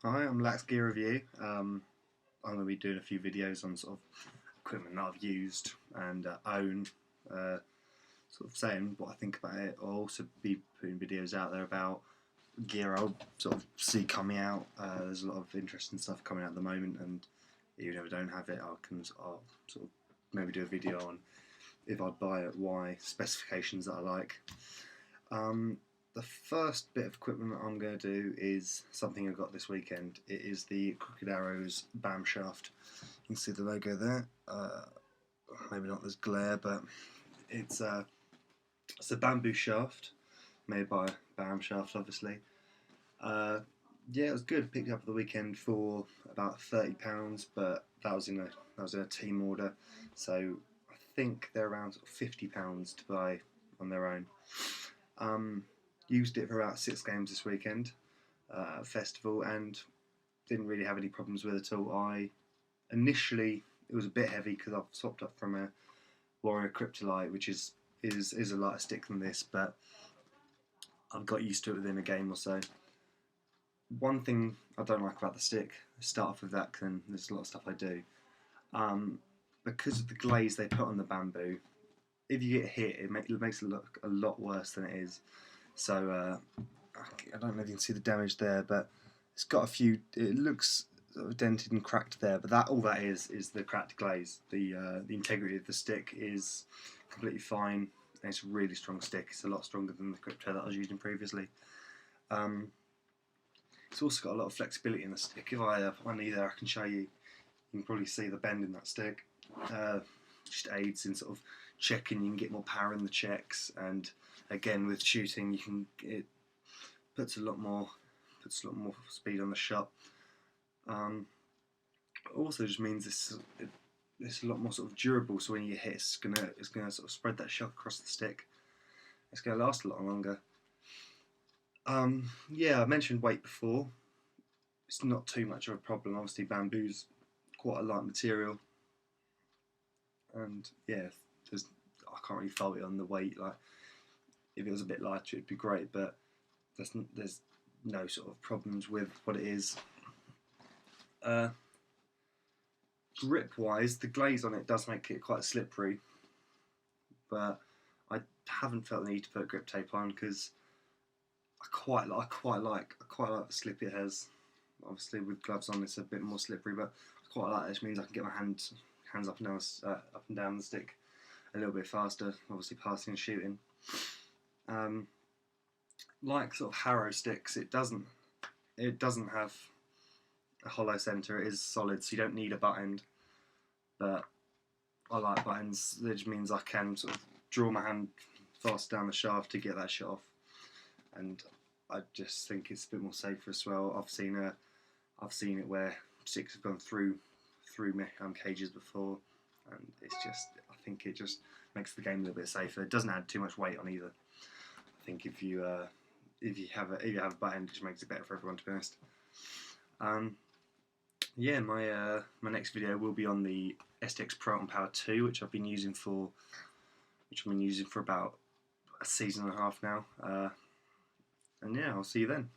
Hi, I'm LaxGear Review. I'm going to be doing a few videos on sort of equipment that I've used and own, sort of saying what I think about it. I'll also be putting videos out there about gear I'll sort of see coming out. There's a lot of interesting stuff coming out at the moment, and even if I don't have it, I'll sort of maybe do a video on if I'd buy it, why, specifications that I like. The first bit of equipment that I'm going to do is something I got this weekend. It is the Crooked Arrows Bamshaft. You can see the logo there. Maybe not this glare, but it's a bamboo shaft made by Bamshaft, obviously. Yeah, it was good. Picked it up at the weekend for about £30, but that was in a team order, so I think they're around sort of £50 to buy on their own. Used it for about 6 games this weekend at a festival and didn't really have any problems with it at all. Initially it was a bit heavy because I've swapped up from a Warrior Kryptolite, which is a lighter stick than this, but I've got used to it within a game or so. One thing I don't like about the stick, start off with that, because there's a lot of stuff I do. Because of the glaze they put on the bamboo, if you get hit, it makes it look a lot worse than it is. So I don't know if you can see the damage there, but it's got a few. It looks sort of dented and cracked there, but all that is the cracked glaze. The integrity of the stick is completely fine. And it's a really strong stick. It's a lot stronger than the Crypto that I was using previously. It's also got a lot of flexibility in the stick. If I need there, I can show you. You can probably see the bend in that stick. Just aids in sort of checking. You can get more power in the checks, and again with shooting, it puts a lot more speed on the shot. Also just means it's a lot more sort of durable. So when you hit, it's gonna sort of spread that shock across the stick. It's gonna last a lot longer. Yeah, I mentioned weight before. It's not too much of a problem. Obviously, bamboo's quite a light material, and yeah, I can't really fault it on the weight. Like, if it was a bit lighter, it'd be great, but there's no sort of problems with what it is. Grip wise, the glaze on it does make it quite slippery, but I haven't felt the need to put grip tape on because I quite like the slip it has. Obviously, with gloves on, it's a bit more slippery, but I quite like it. Which means I can get my hands up and down the stick a little bit faster. Obviously, passing and shooting. Like sort of Harrow sticks, it doesn't have a hollow centre. It is solid, so you don't need a butt end. But I like buttons. It just means I can sort of draw my hand fast down the shaft to get that shot off, and I just think it's a bit more safer as well. I've seen it where sticks have gone through cages before, and I think it just makes the game a little bit safer. It doesn't add too much weight on either. I think if you have a butt end, it just makes it better for everyone, to be honest. Yeah, my next video will be on the STX Pro Power 2, which I've been using for about a season and a half now. And yeah, I'll see you then.